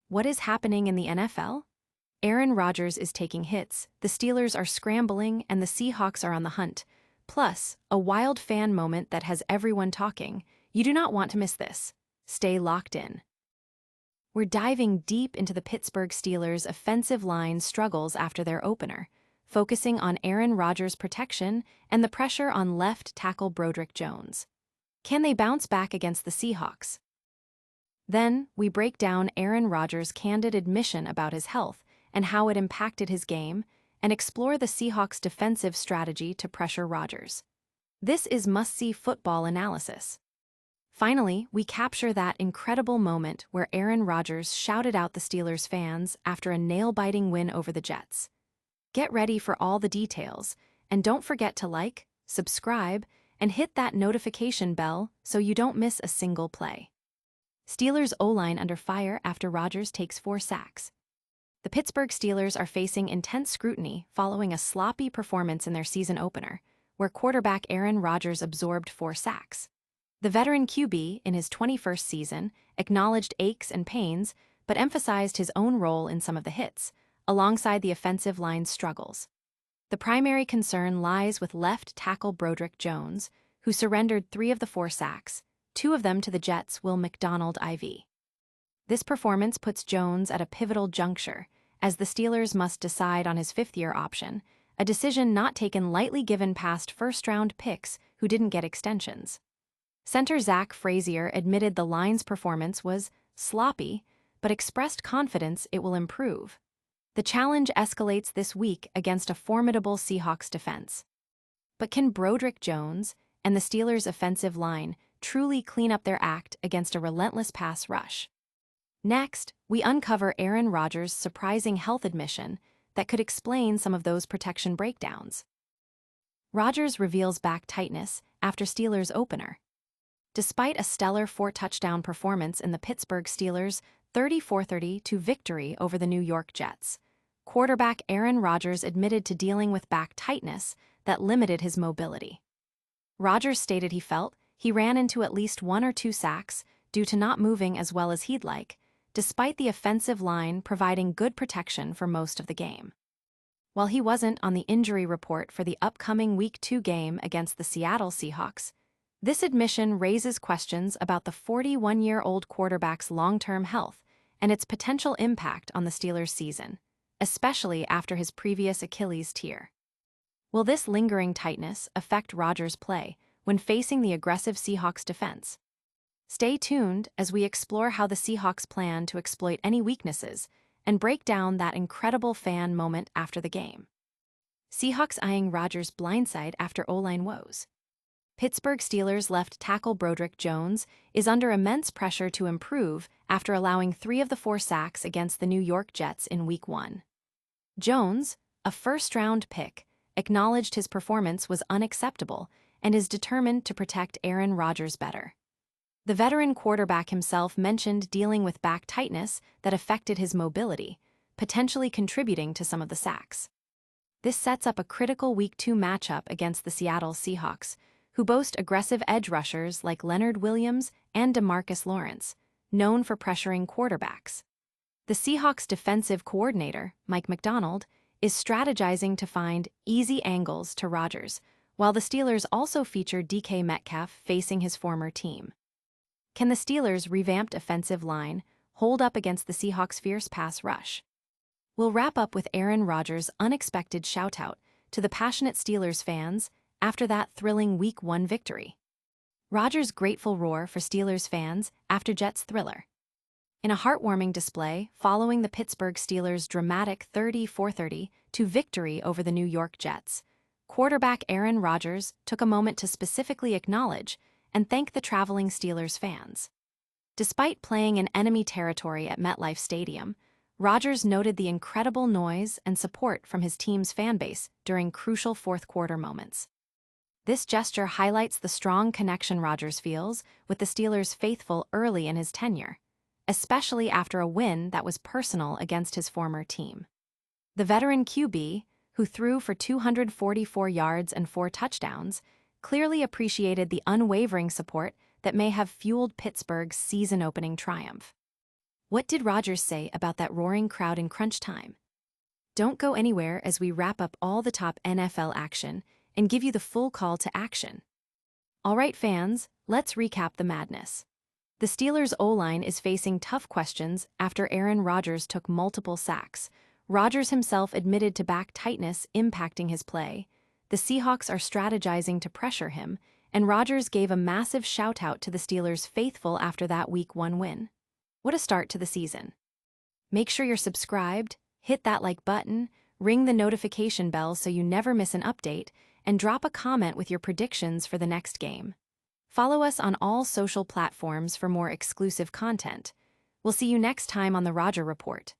What is happening in the NFL? Aaron Rodgers is taking hits, the Steelers are scrambling, and the Seahawks are on the hunt. Plus, a wild fan moment that has everyone talking. You do not want to miss this. Stay locked in. We're diving deep into the Pittsburgh Steelers' offensive line struggles after their opener, focusing on Aaron Rodgers' protection and the pressure on left tackle Broderick Jones. Can they bounce back against the Seahawks? Then, we break down Aaron Rodgers' candid admission about his health and how it impacted his game, and explore the Seahawks' defensive strategy to pressure Rodgers. This is must-see football analysis. Finally, we capture that incredible moment where Aaron Rodgers shouted out the Steelers fans after a nail-biting win over the Jets. Get ready for all the details, and don't forget to like, subscribe, and hit that notification bell so you don't miss a single play. Steelers O-line under fire after Rodgers takes 4 sacks. The Pittsburgh Steelers are facing intense scrutiny following a sloppy performance in their season opener, where quarterback Aaron Rodgers absorbed 4 sacks. The veteran QB, in his 21st season, acknowledged aches and pains, but emphasized his own role in some of the hits, alongside the offensive line's struggles. The primary concern lies with left tackle Broderick Jones, who surrendered 3 of the 4 sacks, 2 of them to the Jets' Will McDonald IV. This performance puts Jones at a pivotal juncture, as the Steelers must decide on his 5th-year option, a decision not taken lightly given past first-round picks who didn't get extensions. Center Zach Frazier admitted the line's performance was sloppy, but expressed confidence it will improve. The challenge escalates this week against a formidable Seahawks defense. But can Broderick Jones and the Steelers' offensive line truly clean up their act against a relentless pass rush? Next, we uncover Aaron Rodgers' surprising health admission that could explain some of those protection breakdowns. Rodgers reveals back tightness after Steelers' opener. Despite a stellar 4-touchdown performance in the Pittsburgh Steelers' 34-32 victory over the New York Jets, quarterback Aaron Rodgers admitted to dealing with back tightness that limited his mobility. Rodgers stated he ran into at least 1 or 2 sacks due to not moving as well as he'd like, despite the offensive line providing good protection for most of the game. While he wasn't on the injury report for the upcoming Week 2 game against the Seattle Seahawks, this admission raises questions about the 41-year-old quarterback's long-term health and its potential impact on the Steelers' season, especially after his previous Achilles tear. Will this lingering tightness affect Rodgers' play when facing the aggressive Seahawks defense? Stay tuned as we explore how the Seahawks plan to exploit any weaknesses and break down that incredible fan moment after the game. Seahawks eyeing Rodgers' blindside after O-line woes. Pittsburgh Steelers left tackle Broderick Jones is under immense pressure to improve after allowing 3 of the 4 sacks against the New York Jets in Week 1. Jones, a first-round pick, acknowledged his performance was unacceptable and is determined to protect Aaron Rodgers better. The veteran quarterback himself mentioned dealing with back tightness that affected his mobility, potentially contributing to some of the sacks. This sets up a critical Week 2 matchup against the Seattle Seahawks, who boast aggressive edge rushers like Leonard Williams and DeMarcus Lawrence, known for pressuring quarterbacks. The Seahawks defensive coordinator, Mike McDonald, is strategizing to find easy angles to Rodgers, while the Steelers also feature DK Metcalf facing his former team. Can the Steelers' revamped offensive line hold up against the Seahawks' fierce pass rush? We'll wrap up with Aaron Rodgers' unexpected shoutout to the passionate Steelers fans after that thrilling Week 1 victory. Rodgers' grateful roar for Steelers fans after Jets' thriller. In a heartwarming display following the Pittsburgh Steelers' dramatic 34-32 victory over the New York Jets, quarterback Aaron Rodgers took a moment to specifically acknowledge and thank the traveling Steelers fans. Despite playing in enemy territory at MetLife Stadium, Rodgers noted the incredible noise and support from his team's fanbase during crucial fourth-quarter moments. This gesture highlights the strong connection Rodgers feels with the Steelers' faithful early in his tenure, especially after a win that was personal against his former team. The veteran QB, who threw for 244 yards and 4 touchdowns, clearly appreciated the unwavering support that may have fueled Pittsburgh's season-opening triumph. What did Rodgers say about that roaring crowd in crunch time? Don't go anywhere as we wrap up all the top NFL action and give you the full call to action. All right, fans, let's recap the madness. The Steelers' O-line is facing tough questions after Aaron Rodgers took multiple sacks. Rodgers himself admitted to back tightness impacting his play. The Seahawks are strategizing to pressure him, and Rodgers gave a massive shout-out to the Steelers' faithful after that Week 1 win. What a start to the season. Make sure you're subscribed, hit that like button, ring the notification bell so you never miss an update, and drop a comment with your predictions for the next game. Follow us on all social platforms for more exclusive content. We'll see you next time on the Rodger Report.